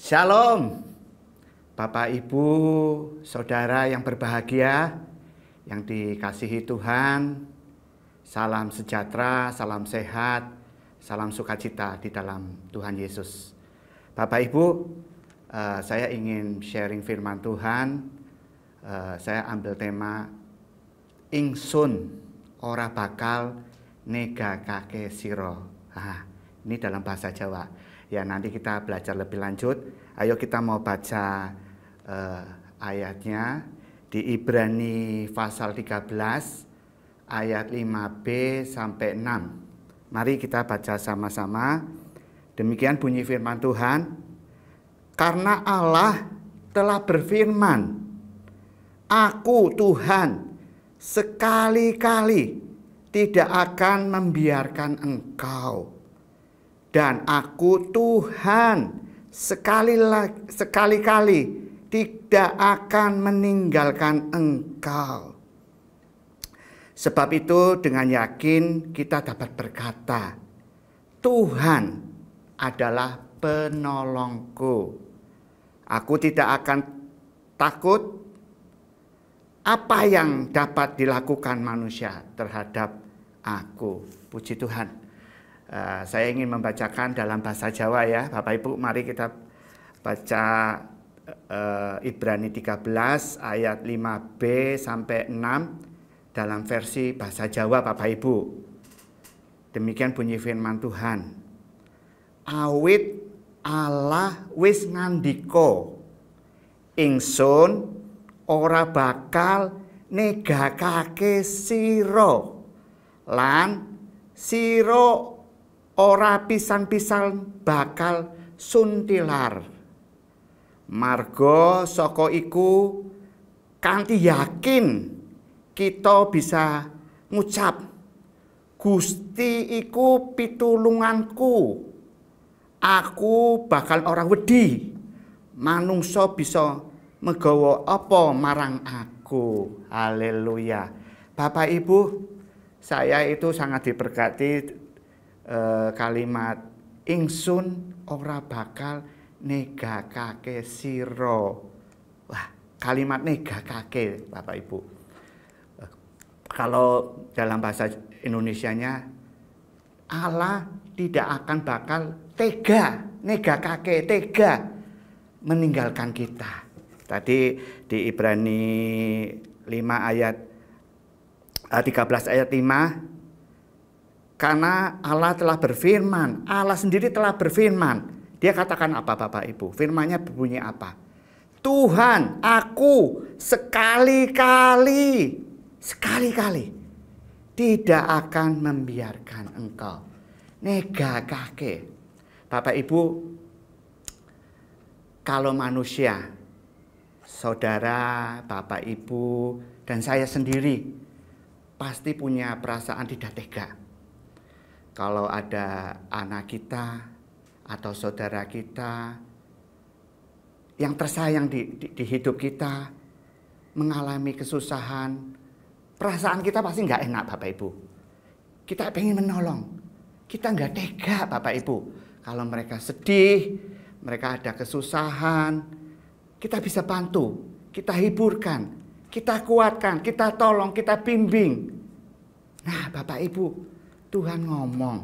Shalom, Bapak, Ibu, Saudara yang berbahagia, yang dikasihi Tuhan. Salam sejahtera, salam sehat, salam sukacita di dalam Tuhan Yesus. Bapak, Ibu, saya ingin sharing firman Tuhan. Saya ambil tema Ingsun ora bakal negakake sira. Ini dalam bahasa Jawa. Ya, nanti kita belajar lebih lanjut. Ayo kita mau baca ayatnya di Ibrani pasal 13 ayat 5b sampai 6. Mari kita baca sama-sama. Demikian bunyi firman Tuhan. Karena Allah telah berfirman, Aku Tuhan sekali-kali tidak akan membiarkan engkau. Dan aku Tuhan sekali-kali tidak akan meninggalkan engkau. Sebab itu dengan yakin kita dapat berkata, Tuhan adalah penolongku. Aku tidak akan takut apa yang dapat dilakukan manusia terhadap aku. Puji Tuhan. Saya ingin membacakan dalam bahasa Jawa ya, Bapak Ibu. Mari kita baca Ibrani 13 ayat 5b sampai 6 dalam versi bahasa Jawa, Bapak Ibu. Demikian bunyi firman Tuhan. Awit Allah wis ngandika, ingsun ora bakal negakake sira, lan sira ora pisan-pisan bakal suntilar. Marga saka iku kanthi yakin kita bisa ngucap, Gusti iku pitulunganku. Aku bakal ora wedi manungsa bisa megawa apa marang aku. Haleluya. Bapak Ibu, saya itu sangat diberkati kalimat ingsun ora bakal negakake sira. Wah, kalimat negakake, Bapak Ibu. Kalau dalam bahasa Indonesianya, Allah tidak akan bakal negakake, tega meninggalkan kita. Tadi di Ibrani 5 ayat 13 ayat 5, karena Allah telah berfirman, Allah sendiri telah berfirman. Dia katakan apa, Bapak Ibu? Firman-Nya berbunyi apa? Tuhan, aku sekali-kali tidak akan membiarkan engkau negakake. Bapak Ibu, kalau manusia, saudara, Bapak Ibu, dan saya sendiri pasti punya perasaan tidak tega. Kalau ada anak kita atau saudara kita yang tersayang di hidup kita mengalami kesusahan, perasaan kita pasti nggak enak, Bapak Ibu. Kita pengen menolong, kita nggak tega, Bapak Ibu. Kalau mereka sedih, mereka ada kesusahan, kita bisa bantu, kita hiburkan, kita kuatkan, kita tolong, kita bimbing. Nah, Bapak Ibu, Tuhan ngomong,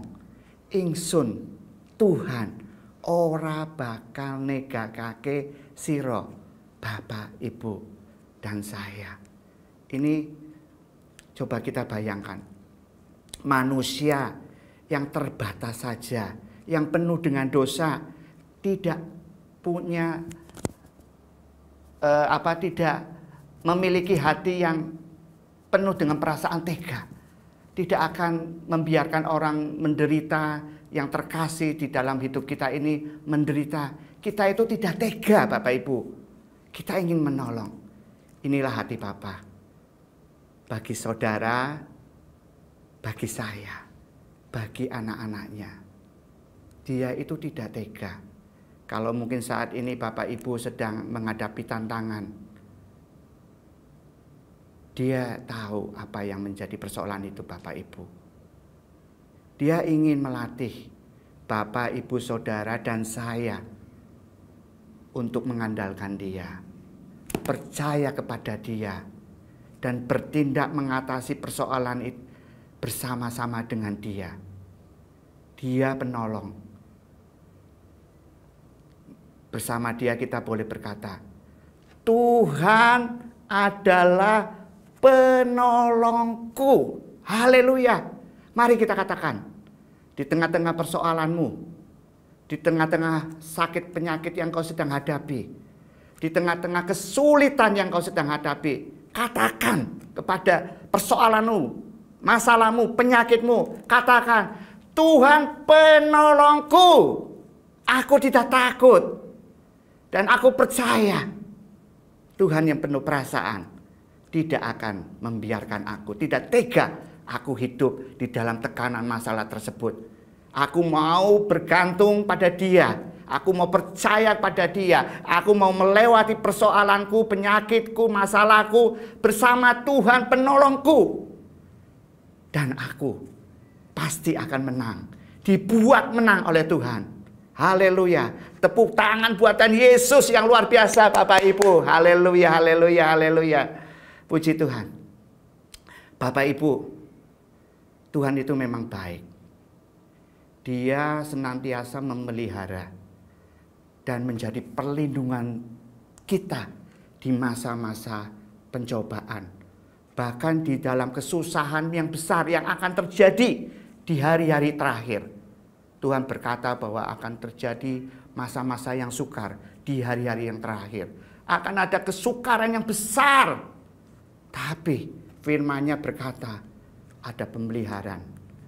ingsun Tuhan ora bakal negakake sira, Bapak, Ibu, dan saya. Ini coba kita bayangkan. Manusia yang terbatas saja, yang penuh dengan dosa, tidak punya tidak memiliki hati yang penuh dengan perasaan tega. Tidak akan membiarkan orang menderita, yang terkasih di dalam hidup kita ini menderita. Kita itu tidak tega, Bapak Ibu. Kita ingin menolong. Inilah hati Bapa. Bagi saudara, bagi saya, bagi anak-anaknya. Dia itu tidak tega. Kalau mungkin saat ini Bapak Ibu sedang menghadapi tantangan, dia tahu apa yang menjadi persoalan itu, Bapak Ibu. Dia ingin melatih Bapak, Ibu, Saudara, dan saya untuk mengandalkan Dia, percaya kepada Dia, dan bertindak mengatasi persoalan itu bersama-sama dengan Dia. Dia penolong. Bersama Dia kita boleh berkata, Tuhan adalah penolongku. Haleluya. Mari kita katakan, di tengah-tengah persoalanmu, di tengah-tengah sakit penyakit yang kau sedang hadapi, di tengah-tengah kesulitan yang kau sedang hadapi, katakan kepada persoalanmu, masalahmu, penyakitmu, katakan, Tuhan penolongku. Aku tidak takut. Dan aku percaya Tuhan yang penuh perasaan tidak akan membiarkan aku, tidak tega aku hidup di dalam tekanan masalah tersebut. Aku mau bergantung pada Dia. Aku mau percaya pada Dia. Aku mau melewati persoalanku, penyakitku, masalahku bersama Tuhan penolongku. Dan aku pasti akan menang. Dibuat menang oleh Tuhan. Haleluya. Tepuk tangan buatan Yesus yang luar biasa Bapak Ibu. Haleluya, haleluya, haleluya. Puji Tuhan. Bapak Ibu, Tuhan itu memang baik. Dia senantiasa memelihara dan menjadi perlindungan kita di masa-masa pencobaan. Bahkan di dalam kesusahan yang besar yang akan terjadi di hari-hari terakhir. Tuhan berkata bahwa akan terjadi masa-masa yang sukar di hari-hari yang terakhir. Akan ada kesukaran yang besar. Tapi firman-Nya berkata ada pemeliharaan,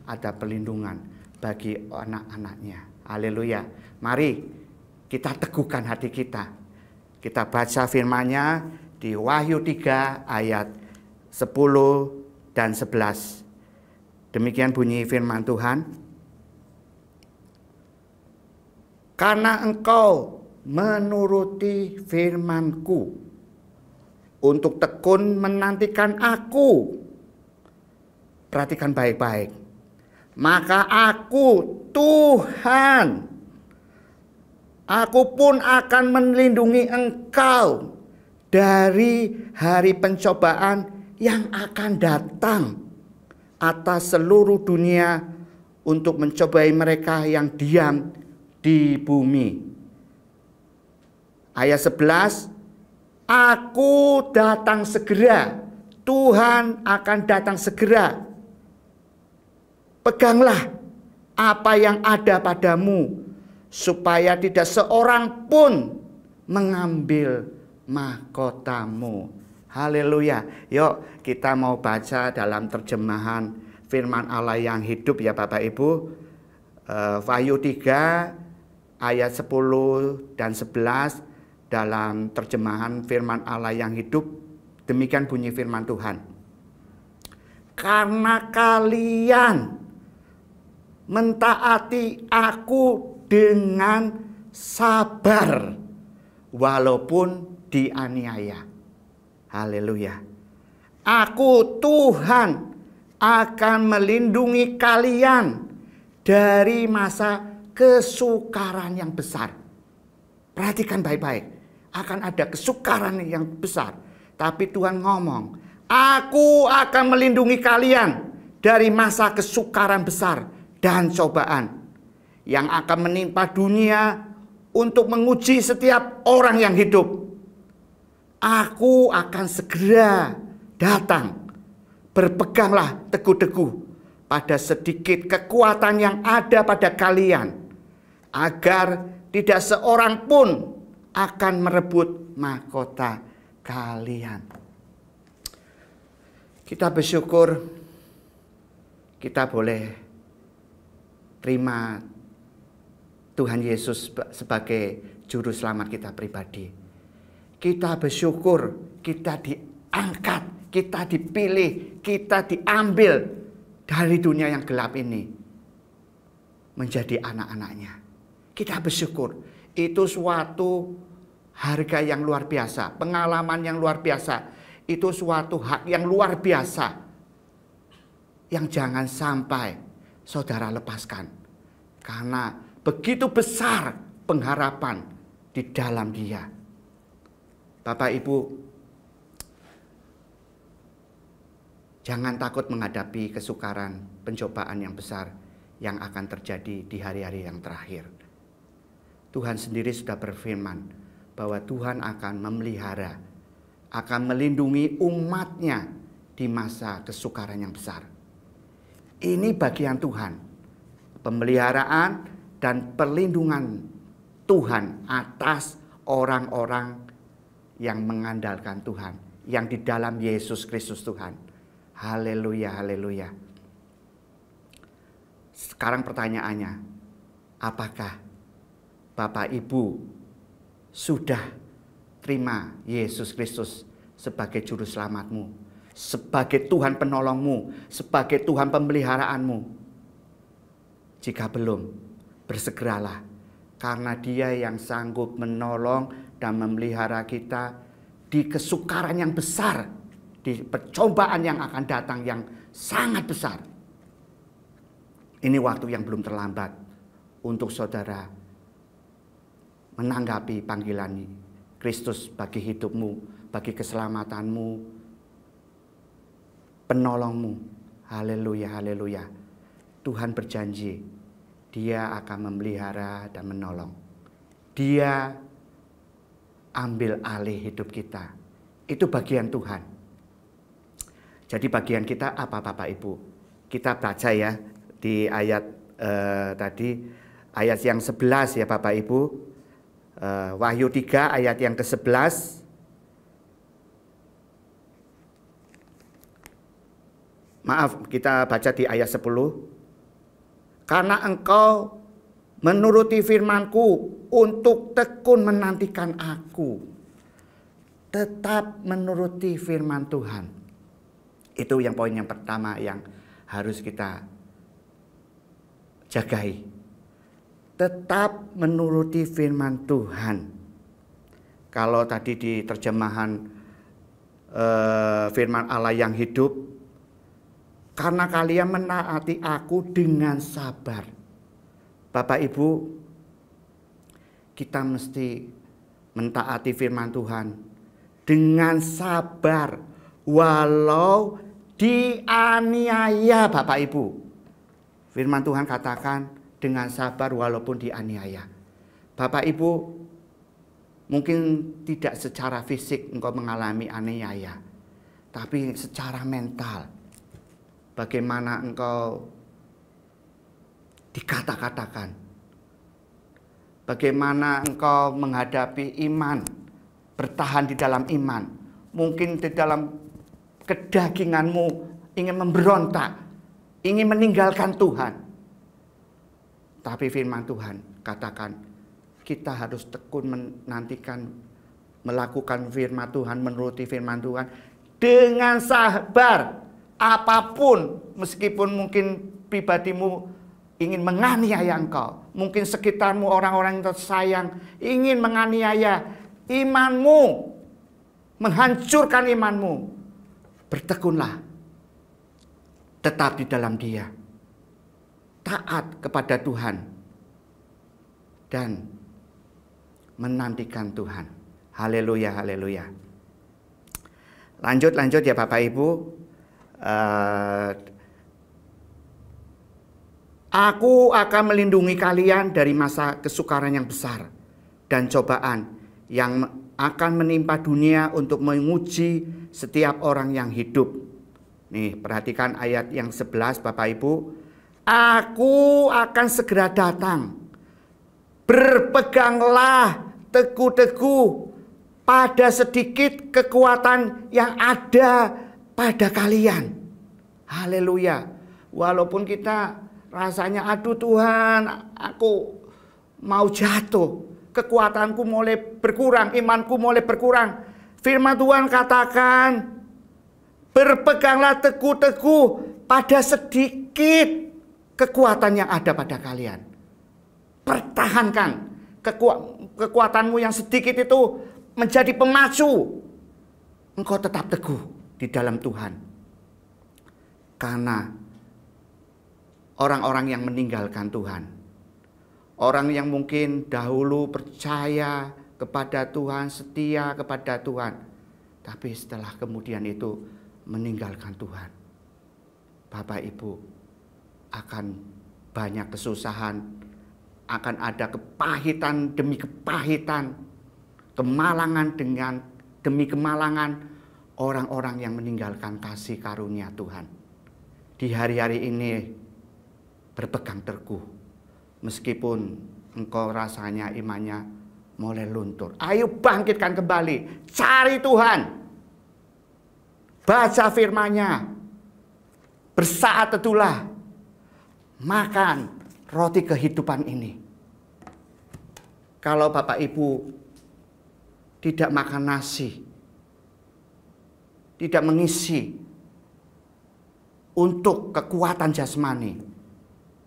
ada perlindungan bagi anak-anaknya. Haleluya. Mari kita teguhkan hati kita. Kita baca firman-Nya di Wahyu 3 ayat 10 dan 11. Demikian bunyi firman Tuhan. Karena engkau menuruti firman-Ku untuk tekun menantikan Aku. Perhatikan baik-baik. Maka Aku, Tuhan, Aku pun akan melindungi engkau dari hari pencobaan yang akan datang atas seluruh dunia untuk mencobai mereka yang diam di bumi. Ayat 11, Aku datang segera. Tuhan akan datang segera. Peganglah apa yang ada padamu, supaya tidak seorang pun mengambil mahkotamu. Haleluya. Yuk kita mau baca dalam terjemahan firman Allah yang hidup ya Bapak Ibu. Wahyu 3 ayat 10 dan 11 dalam terjemahan firman Allah yang hidup. Demikian bunyi firman Tuhan. Karena kalian mentaati Aku dengan sabar walaupun dianiaya. Haleluya. Aku Tuhan akan melindungi kalian dari masa kesukaran yang besar. Perhatikan baik-baik. Akan ada kesukaran yang besar. Tapi Tuhan ngomong, Aku akan melindungi kalian dari masa kesukaran besar dan cobaan yang akan menimpa dunia untuk menguji setiap orang yang hidup. Aku akan segera datang. Berpeganglah teguh-teguh pada sedikit kekuatan yang ada pada kalian, agar tidak seorang pun akan merebut mahkota kalian. Kita bersyukur kita boleh terima Tuhan Yesus sebagai juru selamat kita pribadi. Kita bersyukur kita diangkat, kita dipilih, kita diambil dari dunia yang gelap ini menjadi anak-anaknya. Kita bersyukur. Itu suatu harga yang luar biasa, pengalaman yang luar biasa. Itu suatu hak yang luar biasa yang jangan sampai saudara lepaskan. Karena begitu besar pengharapan di dalam Dia. Bapak Ibu, jangan takut menghadapi kesukaran, pencobaan yang besar yang akan terjadi di hari-hari yang terakhir. Tuhan sendiri sudah berfirman bahwa Tuhan akan memelihara, akan melindungi umat-Nya di masa kesukaran yang besar. Ini bagian Tuhan, pemeliharaan dan perlindungan Tuhan atas orang-orang yang mengandalkan Tuhan, yang di dalam Yesus Kristus Tuhan. Haleluya, haleluya. Sekarang pertanyaannya, apakah Bapak Ibu sudah terima Yesus Kristus sebagai juru selamatmu, sebagai Tuhan penolongmu, sebagai Tuhan pemeliharaanmu? Jika belum, bersegeralah, karena Dia yang sanggup menolong dan memelihara kita di kesukaran yang besar, di percobaan yang akan datang yang sangat besar. Ini waktu yang belum terlambat untuk saudara menanggapi panggilan Kristus bagi hidupmu, bagi keselamatanmu, penolongmu. Haleluya, haleluya. Tuhan berjanji, Dia akan memelihara dan menolong. Dia ambil alih hidup kita. Itu bagian Tuhan. Jadi bagian kita apa Bapak Ibu? Kita baca ya di ayat tadi, ayat yang 11 ya Bapak Ibu. Wahyu 3 ayat yang ke-11. Maaf, kita baca di ayat 10. Karena engkau menuruti firman-Ku untuk tekun menantikan Aku. Tetap menuruti firman Tuhan. Itu yang poin yang pertama yang harus kita jagai. Tetap menuruti firman Tuhan. Kalau tadi di terjemahan firman Allah yang hidup, karena kalian menaati Aku dengan sabar. Bapak Ibu, kita mesti mentaati firman Tuhan dengan sabar, walau dianiaya Bapak Ibu. Firman Tuhan katakan dengan sabar walaupun dianiaya. Bapak Ibu, mungkin tidak secara fisik engkau mengalami aniaya, tapi secara mental. Bagaimana engkau dikata-katakan, bagaimana engkau menghadapi iman, bertahan di dalam iman. Mungkin di dalam kedaginganmu ingin memberontak, ingin meninggalkan Tuhan. Tapi firman Tuhan katakan, kita harus tekun menantikan, melakukan firman Tuhan, menuruti firman Tuhan dengan sabar. Apapun, meskipun mungkin pribadimu ingin menganiaya engkau, mungkin sekitarmu orang-orang yang tersayang ingin menganiaya imanmu, menghancurkan imanmu, bertekunlah, tetap di dalam Dia, taat kepada Tuhan, dan menantikan Tuhan. Haleluya, haleluya. Lanjut ya Bapak Ibu. Aku akan melindungi kalian dari masa kesukaran yang besar dan cobaan yang akan menimpa dunia untuk menguji setiap orang yang hidup. Nih, perhatikan ayat yang 11 Bapak Ibu. Aku akan segera datang. Berpeganglah teguh-teguh pada sedikit kekuatan yang ada pada kalian. Haleluya. Walaupun kita rasanya, aduh Tuhan, aku mau jatuh, kekuatanku mulai berkurang, imanku mulai berkurang. Firman Tuhan katakan, berpeganglah teguh-teguh pada sedikit kekuatan yang ada pada kalian. Pertahankan kekuatanmu yang sedikit itu menjadi pemacu. Engkau tetap teguh di dalam Tuhan. Karena orang-orang yang meninggalkan Tuhan, orang yang mungkin dahulu percaya kepada Tuhan, setia kepada Tuhan. Tapi setelah kemudian itu meninggalkan Tuhan, Bapak Ibu, akan banyak kesusahan, akan ada kepahitan demi kepahitan, kemalangan demi kemalangan orang-orang yang meninggalkan kasih karunia Tuhan. Di hari-hari ini berpegang teguh, meskipun engkau rasanya imannya mulai luntur. Ayo bangkitkan kembali, cari Tuhan, baca firman-Nya, bersaat teduhlah, makan roti kehidupan ini. Kalau Bapak Ibu tidak makan nasi, tidak mengisi untuk kekuatan jasmani,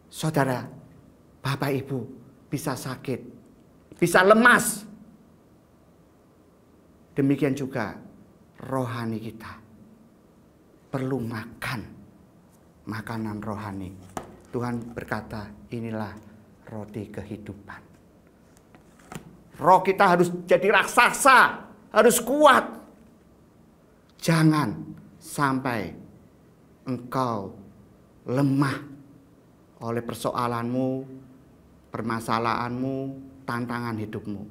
saudara, Bapak Ibu bisa sakit, bisa lemas. Demikian juga rohani kita perlu makan makanan rohani. Tuhan berkata, inilah roti kehidupan. Roh kita harus jadi raksasa, harus kuat. Jangan sampai engkau lemah oleh persoalanmu, permasalahanmu, tantangan hidupmu.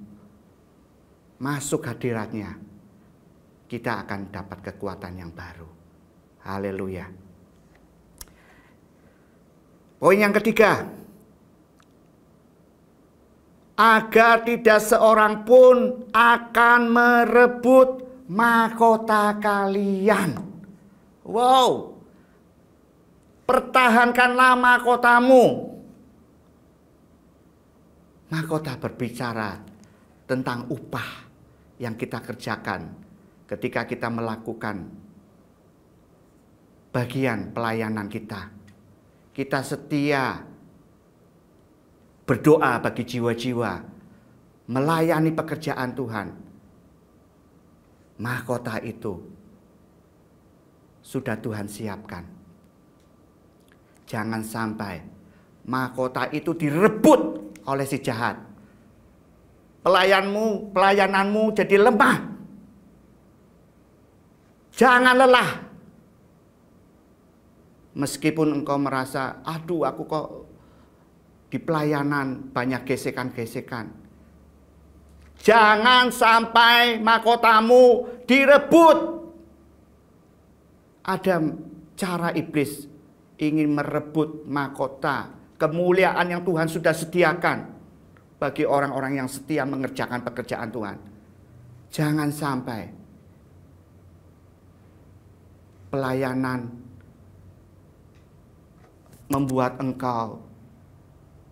Masuk hadiratnya, kita akan dapat kekuatan yang baru. Haleluya. Poin yang ketiga, agar tidak seorang pun akan merebut mahkota kalian. Wow, pertahankanlah mahkotamu. Mahkota berbicara tentang upah yang kita kerjakan ketika kita melakukan bagian pelayanan kita. Kita setia berdoa bagi jiwa-jiwa, melayani pekerjaan Tuhan. Mahkota itu sudah Tuhan siapkan. Jangan sampai mahkota itu direbut oleh si jahat. Pelayananmu jadi lemah. Jangan lelah. Meskipun engkau merasa, aduh aku kok di pelayanan banyak gesekan-gesekan. Jangan sampai mahkotamu direbut. Ada cara iblis ingin merebut mahkota kemuliaan yang Tuhan sudah sediakan bagi orang-orang yang setia mengerjakan pekerjaan Tuhan. Jangan sampai pelayanan membuat engkau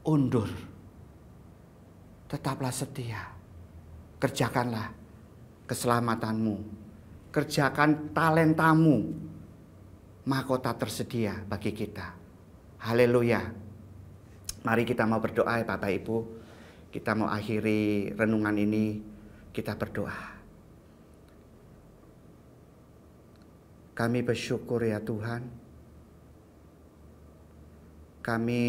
undur. Tetaplah setia. Kerjakanlah keselamatanmu. Kerjakan talentamu. Mahkota tersedia bagi kita. Haleluya. Mari kita mau berdoa ya Bapak Ibu. Kita mau akhiri renungan ini. Kita berdoa. Kami bersyukur ya Tuhan. Kami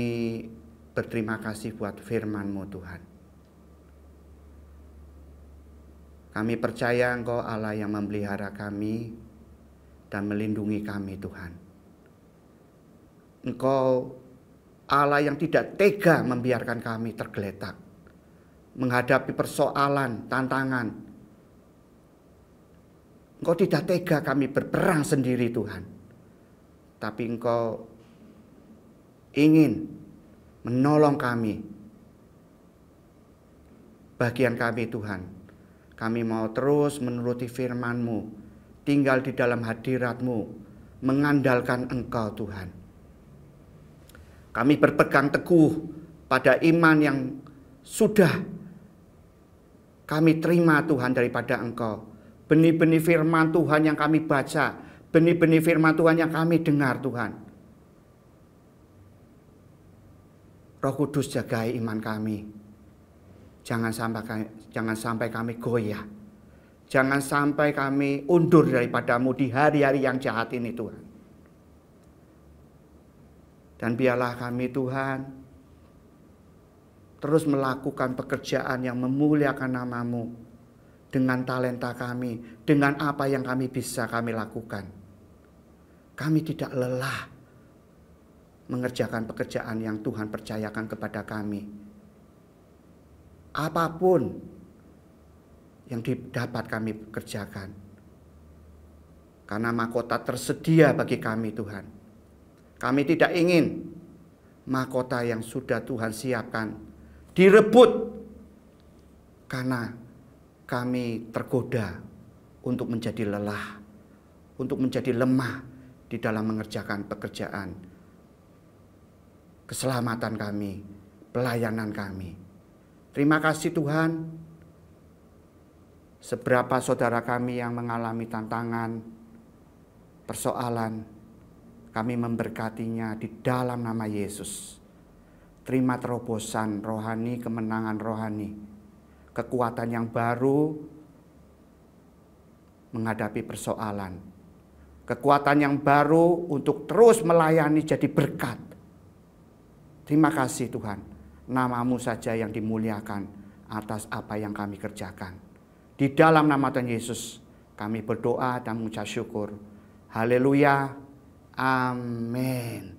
berterima kasih buat firman-Mu Tuhan. Kami percaya Engkau Allah yang memelihara kami dan melindungi kami Tuhan. Engkau Allah yang tidak tega membiarkan kami tergeletak menghadapi persoalan, tantangan. Engkau tidak tega kami berperang sendiri Tuhan. Tapi Engkau ingin menolong kami. Bagian kami Tuhan, kami mau terus menuruti firman-Mu, tinggal di dalam hadirat-Mu, mengandalkan Engkau Tuhan. Kami berpegang teguh pada iman yang sudah kami terima Tuhan daripada Engkau. Benih-benih firman Tuhan yang kami baca, benih-benih firman Tuhan yang kami dengar Tuhan. Roh Kudus jagai iman kami. Jangan sampai kami goyah. Jangan sampai kami undur daripada-Mu di hari-hari yang jahat ini Tuhan. Dan biarlah kami Tuhan terus melakukan pekerjaan yang memuliakan nama-Mu. dengan talenta kami, dengan apa yang kami bisa kami lakukan. Kami tidak lelah mengerjakan pekerjaan yang Tuhan percayakan kepada kami. Apapun yang dapat kami kerjakan. Karena mahkota tersedia bagi kami, Tuhan. Kami tidak ingin mahkota yang sudah Tuhan siapkan direbut karena kami tergoda untuk menjadi lelah, untuk menjadi lemah di dalam mengerjakan pekerjaan keselamatan kami, pelayanan kami. Terima kasih Tuhan. Seberapa saudara kami yang mengalami tantangan, persoalan, kami memberkatinya di dalam nama Yesus. Terima terobosan rohani, kemenangan rohani, kekuatan yang baru menghadapi persoalan, kekuatan yang baru untuk terus melayani jadi berkat. Terima kasih Tuhan, nama-Mu saja yang dimuliakan atas apa yang kami kerjakan. Di dalam nama Tuhan Yesus kami berdoa dan mengucap syukur. Haleluya. Amin.